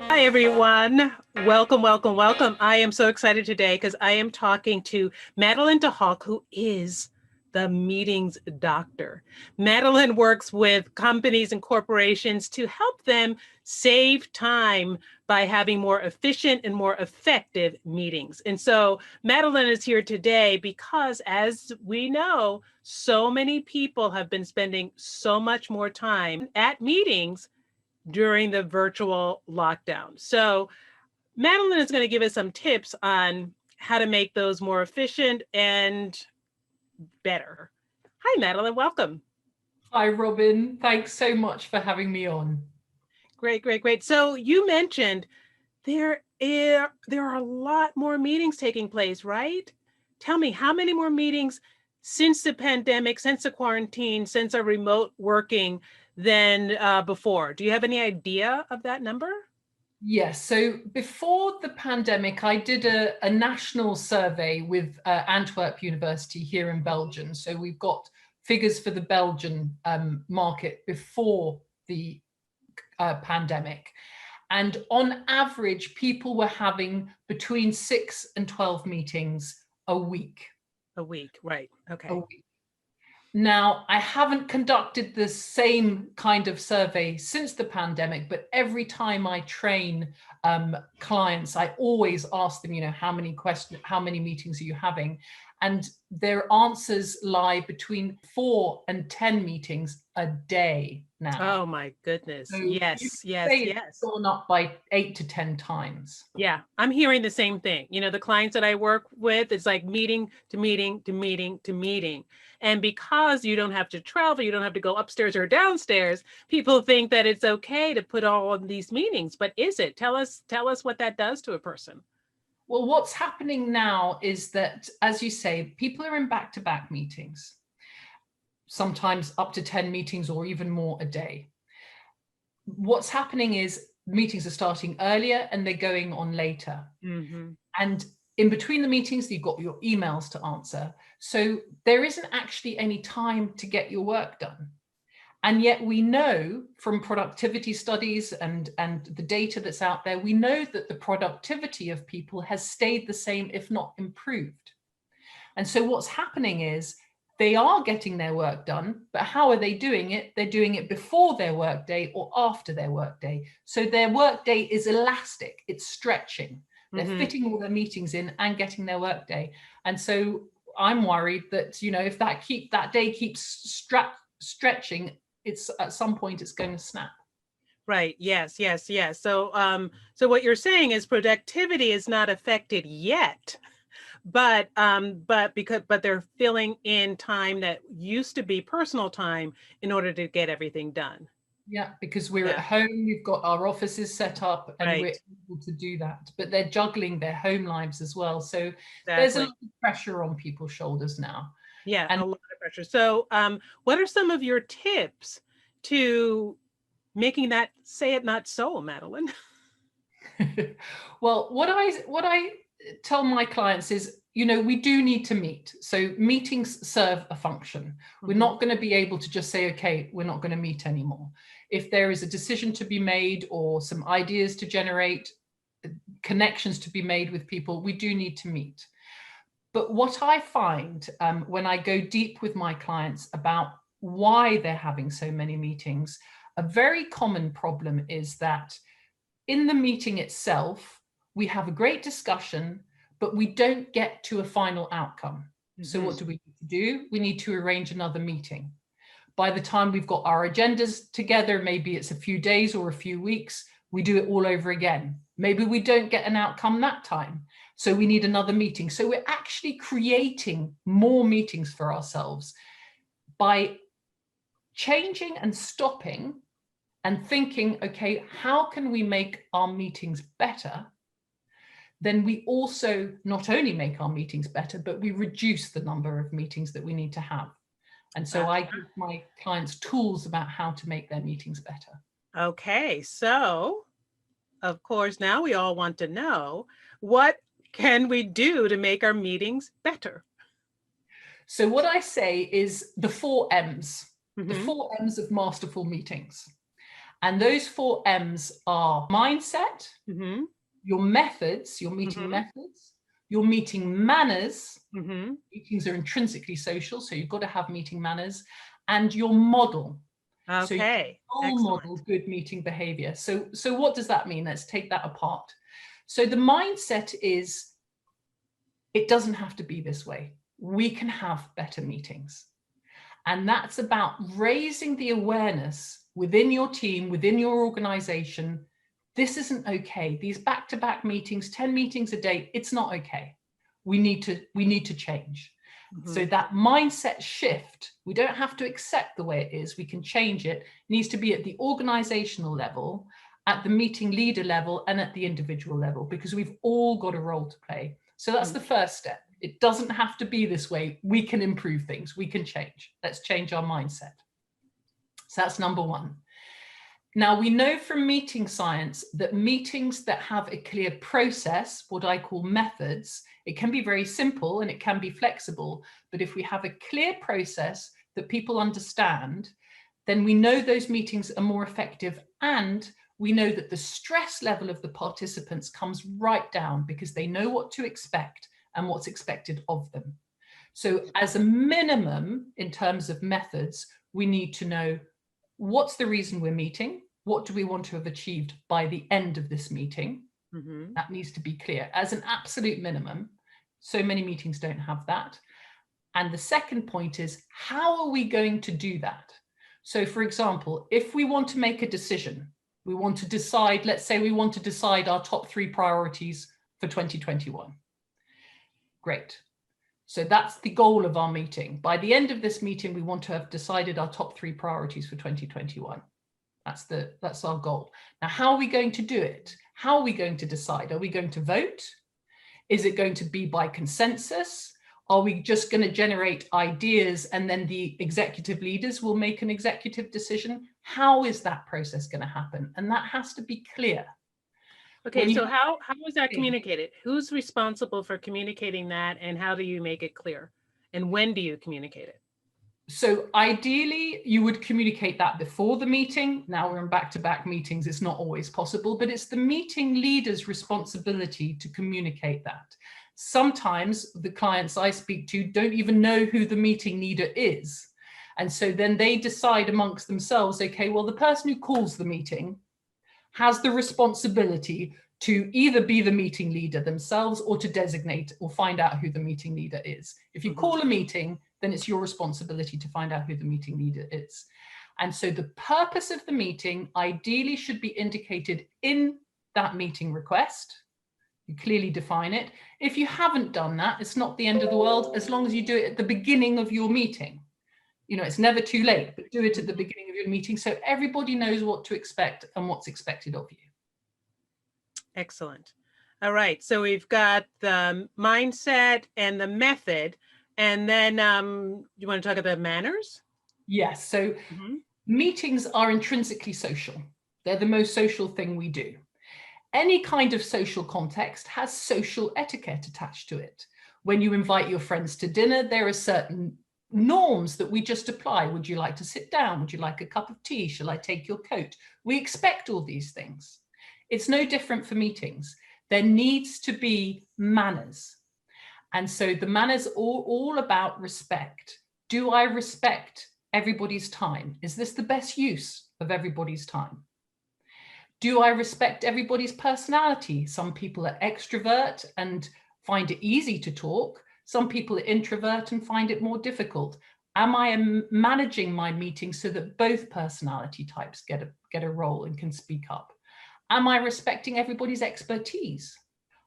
Hi, everyone. Welcome, welcome, welcome. I am so excited today because I am talking to Madeliene de Hauke, who is the meetings doctor. Madeliene works with companies and corporations to help them save time by having more efficient and more effective meetings. And so Madeliene is here today because, as we know, so many people have been spending so much more time at meetings during the virtual lockdown. So Madeliene is going to give us some tips on how to make those more efficient and better. Hi, Madeliene. Welcome. Hi, Robin. Thanks so much for having me on. Great, great, great. So you mentioned there are a lot more meetings taking place, right? Tell me, how many more meetings since the pandemic, since the quarantine, since our remote working than before? Do you have any idea of that number? Yes, so before the pandemic, I did a national survey with Antwerp University here in Belgium. So we've got figures for the Belgian market before the pandemic. And on average, people were having between 6 and 12 meetings a week. A week, right. A Okay. week. Now, I haven't conducted the same kind of survey since the pandemic, but every time I train clients, I always ask them, how many meetings are you having? And their answers lie between 4 and 10 meetings a day now. Oh my goodness. So you Yes, could yes, say it's yes. gone up by 8 to 10 times. Yeah, I'm hearing the same thing. The clients that I work with, it's like meeting to meeting to meeting to meeting. And because you don't have to travel, you don't have to go upstairs or downstairs, people think that it's okay to put all of these meetings. But is it? Tell us what that does to a person. Well, what's happening now is that, as you say, people are in back-to-back meetings, sometimes up to 10 meetings or even more a day. What's happening is meetings are starting earlier and they're going on later. Mm-hmm. And in between the meetings, you've got your emails to answer. So there isn't actually any time to get your work done. And yet we know from productivity studies and the data that's out there, we know that the productivity of people has stayed the same, if not improved. And so what's happening is they are getting their work done, but how are they doing it? They're doing it before their workday or after their workday. So their workday is elastic, it's stretching. They're Mm-hmm. fitting all their meetings in and getting their workday. And so I'm worried that, if that day keeps stretching, it's at some point it's going to snap. Right. Yes, yes, yes. So what you're saying is productivity is not affected yet, but they're filling in time that used to be personal time in order to get everything done. Yeah, because we're at Yeah, home, we've got our offices set up and we're right. able to do that. But they're juggling their home lives as well. So there's a lot Exactly. of pressure on people's shoulders now. Yeah, And a lot of pressure. So, what are some of your tips to making that say it not so, Madeliene? well, what I tell my clients is, we do need to meet. So meetings serve a function. We're Hmm. not going to be able to just say, okay, we're not going to meet anymore. If there is a decision to be made or some ideas to generate, connections to be made with people, we do need to meet. But what I find when I go deep with my clients about why they're having so many meetings, a very common problem is that in the meeting itself, we have a great discussion, but we don't get to a final outcome. So Hmm. what do we need to do? We need to arrange another meeting. By the time we've got our agendas together, maybe it's a few days or a few weeks, we do it all over again. Maybe we don't get an outcome that time. So we need another meeting. So we're actually creating more meetings for ourselves by changing and stopping and thinking, okay, how can we make our meetings better? Then we also not only make our meetings better, but we reduce the number of meetings that we need to have. And so I give my clients tools about how to make their meetings better. Okay, so of course, now we all want to know, what can we do to make our meetings better? So what I say is the 4 M's, the Hmm. 4 M's of masterful meetings. And those 4 M's are mindset, Mm-hmm. your methods, your meeting Mm-hmm. methods, your meeting manners. Mm-hmm. Meetings are intrinsically social, so you've got to have meeting manners, and your model. So you Okay. role Excellent. model good meeting behavior. So what does that mean? Let's take that apart. So the mindset is, it doesn't have to be this way. We can have better meetings. And that's about raising the awareness within your team, within your organization. This isn't okay. These back-to-back meetings, 10 meetings a day, it's not okay. We need to change. Mm-hmm. So that mindset shift, we don't have to accept the way it is, we can change it. It needs to be at the organizational level, at the meeting leader level, and at the individual level, because we've all got a role to play. So that's the first step. It doesn't have to be this way. We can improve things. We can change. Let's change our mindset. So that's number 1. Now, we know from meeting science that meetings that have a clear process, what I call methods, it can be very simple and it can be flexible. But if we have a clear process that people understand, then we know those meetings are more effective, and we know that the stress level of the participants comes right down because they know what to expect and what's expected of them. So as a minimum, in terms of methods, we need to know what's the reason we're meeting, what do we want to have achieved by the end of this meeting. Mm-hmm. That needs to be clear as an absolute minimum. So many meetings don't have that. And the second point is, how are we going to do that? So for example, if we want to make a decision, we want to decide, let's say we want to decide our top 3 priorities for 2021. Great. So that's the goal of our meeting. By the end of this meeting, we want to have decided our top 3 priorities for 2021. That's our goal. Now, how are we going to do it? How are we going to decide? Are we going to vote? Is it going to be by consensus? Are we just going to generate ideas and then the executive leaders will make an executive decision? How is that process going to happen? And that has to be clear. Okay, so how is that communicated? Who's responsible for communicating that, and how do you make it clear? And when do you communicate it? So ideally, you would communicate that before the meeting. Now we're in back-to-back meetings. It's not always possible, but it's the meeting leader's responsibility to communicate that. Sometimes the clients I speak to don't even know who the meeting leader is. And so then they decide amongst themselves, okay, well, the person who calls the meeting has the responsibility to either be the meeting leader themselves or to designate or find out who the meeting leader is. If you call a meeting, then it's your responsibility to find out who the meeting leader is. And so the purpose of the meeting ideally should be indicated in that meeting request. You clearly define it. If you haven't done that, it's not the end of the world, as long as you do it at the beginning of your meeting. You know, it's never too late, but do it at the beginning of your meeting so everybody knows what to expect and what's expected of you. Excellent. All right. So we've got the mindset and the method. And then you want to talk about manners? Yes. So meetings are intrinsically social. They're the most social thing we do. Any kind of social context has social etiquette attached to it. When you invite your friends to dinner, there are certain norms that we just apply. Would you like to sit down? Would you like a cup of tea? Shall I take your coat? We expect all these things. It's no different for meetings. There needs to be manners. And so the manners are all about respect. Do I respect everybody's time? Is this the best use of everybody's time? Do I respect everybody's personality? Some people are extrovert and find it easy to talk. Some people are introvert and find it more difficult. Am I managing my meeting so that both personality types get a role and can speak up? Am I respecting everybody's expertise?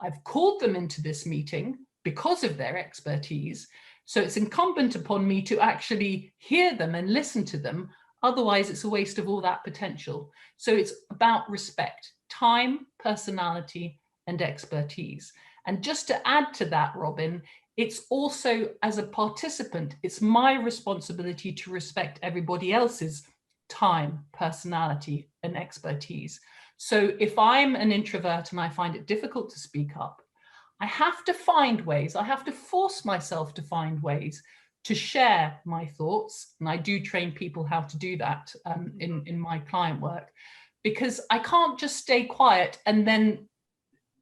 I've called them into this meeting because of their expertise. So it's incumbent upon me to actually hear them and listen to them. Otherwise, it's a waste of all that potential. So it's about respect, time, personality, and expertise. And just to add to that, Robin, it's also, as a participant, it's my responsibility to respect everybody else's time, personality, and expertise. So if I'm an introvert and I find it difficult to speak up, I have to find ways, I have to force myself to find ways to share my thoughts. And I do train people how to do that in my client work, because I can't just stay quiet and then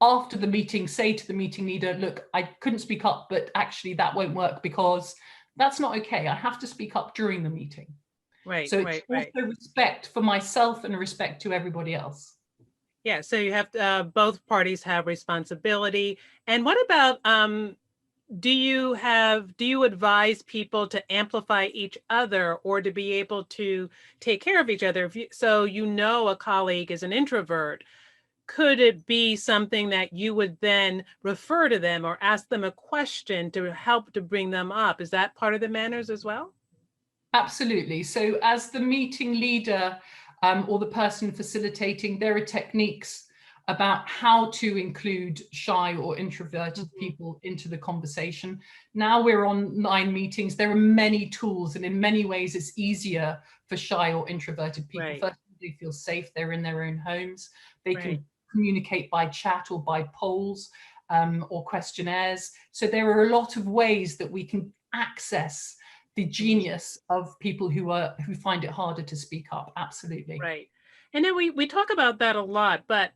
after the meeting say to the meeting leader, look, I couldn't speak up, but actually that won't work, because that's not okay. I have to speak up during the meeting. Right. So it's also respect for myself and respect to everybody else. Yeah. So you have both parties have responsibility. And what about do you advise people to amplify each other, or to be able to take care of each other? So a colleague is an introvert, could it be something that you would then refer to them or ask them a question to help to bring them up? Is that part of the manners as well? Absolutely. So as the meeting leader or the person facilitating, there are techniques about how to include shy or introverted people into the conversation. Now we're online meetings. There are many tools, and in many ways it's easier for shy or introverted people. Right. First, they feel safe. They're in their own homes. They Right. can communicate by chat or by polls or questionnaires. So there are a lot of ways that we can access the genius of people who find it harder to speak up. Absolutely. Right. And then we talk about that a lot, but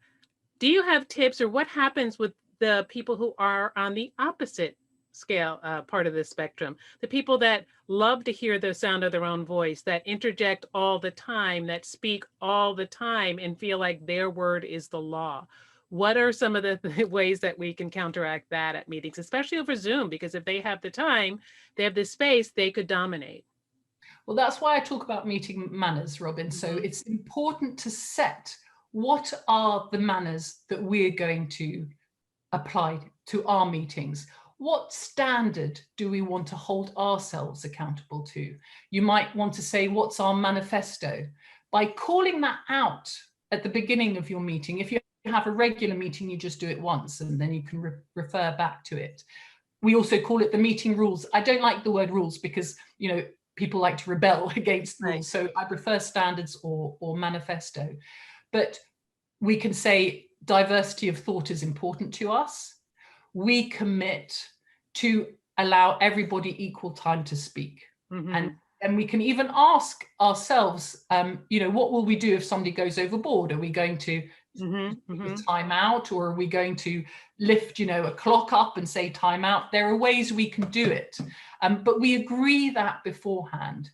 do you have tips, or what happens with the people who are on the opposite scale part of the spectrum? The people that love to hear the sound of their own voice, that interject all the time, that speak all the time and feel like their word is the law. What are some of the ways that we can counteract that at meetings, especially over Zoom? Because if they have the time, they have the space, they could dominate. Well, that's why I talk about meeting manners, Robin. So it's important to set what are the manners that we're going to apply to our meetings. What standard do we want to hold ourselves accountable to? You might want to say, what's our manifesto? By calling that out at the beginning of your meeting, if you have a regular meeting, you just do it once and then you can refer back to it. We also call it the meeting rules. I don't like the word rules because, people like to rebel against rules. So I prefer standards or manifesto. But we can say diversity of thought is important to us. We commit to allow everybody equal time to speak. And we can even ask ourselves, what will we do if somebody goes overboard? Are we going to time out, or are we going to lift, a clock up and say time out? There are ways we can do it, but we agree that beforehand.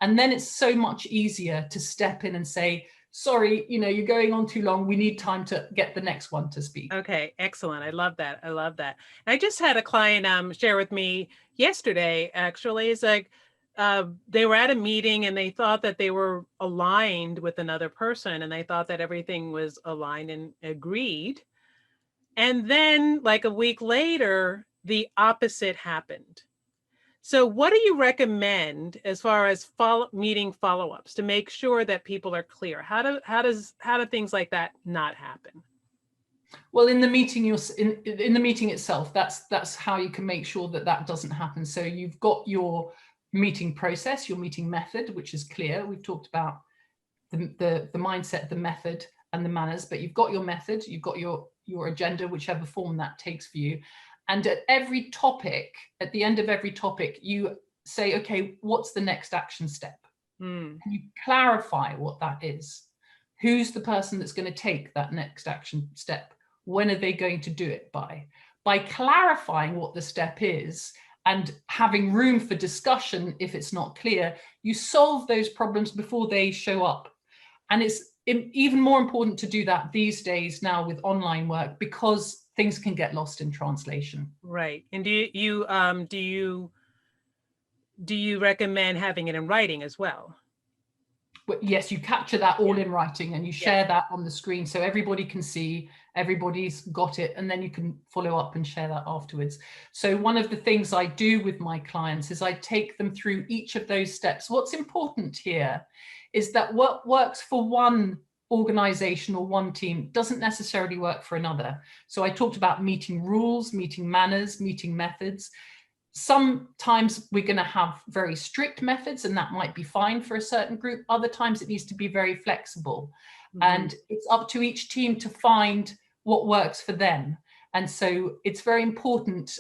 And then it's so much easier to step in and say, sorry, you're going on too long. We need time to get the next one to speak. Okay, excellent. I love that. I just had a client share with me yesterday, actually. It's like they were at a meeting and they thought that they were aligned with another person, and they thought that everything was aligned and agreed. And then like a week later, the opposite happened. So what do you recommend as far as meeting follow-ups to make sure that people are clear? How do things like that not happen? Well, in the meeting, in the meeting itself, that's how you can make sure that doesn't happen. So you've got your meeting process, your meeting method, which is clear. We've talked about the mindset, the method, and the manners, but you've got your method, you've got your agenda, whichever form that takes for you. And at every topic, at the end of every topic, you say, okay, what's the next action step? And you clarify what that is. Who's the person that's going to take that next action step? When are they going to do it by? By clarifying what the step is and having room for discussion if it's not clear, you solve those problems before they show up. And it's even more important to do that these days now with online work, because things can get lost in translation. Right. And do you recommend having it in writing as well? Yes, you capture that all in writing and you share that on the screen so everybody can see, everybody's got it, and then you can follow up and share that afterwards. So one of the things I do with my clients is I take them through each of those steps. What's important here is that what works for one organization or one team doesn't necessarily work for another. So I talked about meeting rules, meeting manners, meeting methods. Sometimes we're going to have very strict methods, and that might be fine for a certain group. Other times it needs to be very flexible. And it's up to each team to find what works for them. And so it's very important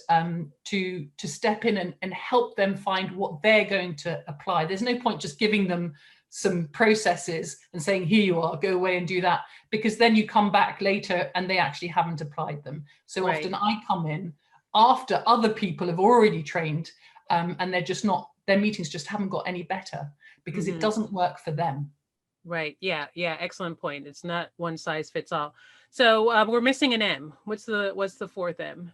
to step in and help them find what they're going to apply. There's no point just giving them some processes and saying, here you are, go away and do that, because then you come back later and they actually haven't applied them. So Right. often I come in after other people have already trained, and they're just not, their meetings just haven't got any better because it doesn't work for them. Right. Yeah. Yeah. Excellent point. It's not one size fits all. So we're missing an M. What's the fourth M?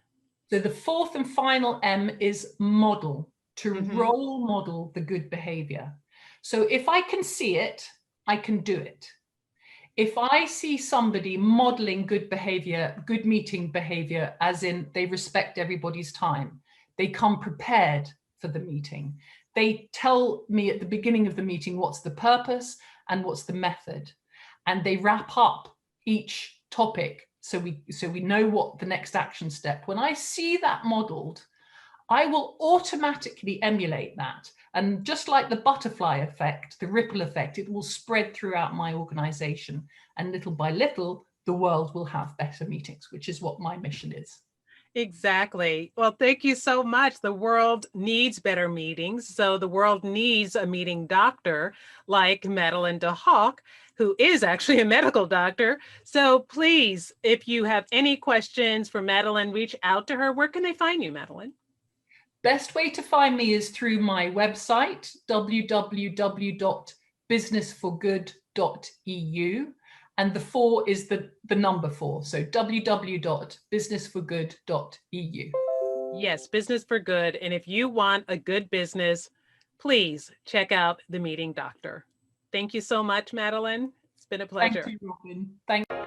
So the fourth and final M is model, to role model the good behavior. So if I can see it, I can do it. If I see somebody modeling good behavior, good meeting behavior, as in they respect everybody's time, they come prepared for the meeting, they tell me at the beginning of the meeting what's the purpose and what's the method, and they wrap up each topic so we know what the next action step. When I see that modeled, I will automatically emulate that. And just like the butterfly effect, the ripple effect, it will spread throughout my organization. And little by little, the world will have better meetings, which is what my mission is. Exactly. Well, thank you so much. The world needs better meetings. So the world needs a meeting doctor like Madeliene de Hauke, who is actually a medical doctor. So please, if you have any questions for Madeliene, reach out to her. Where can they find you, Madeliene? Best way to find me is through my website, www.businessforgood.eu. And the 4 is the number 4. So www.businessforgood.eu. Yes, Business for Good. And if you want a good business, please check out the Meeting Doctor. Thank you so much, Madeliene. It's been a pleasure. Thank you, Robin. Thank you.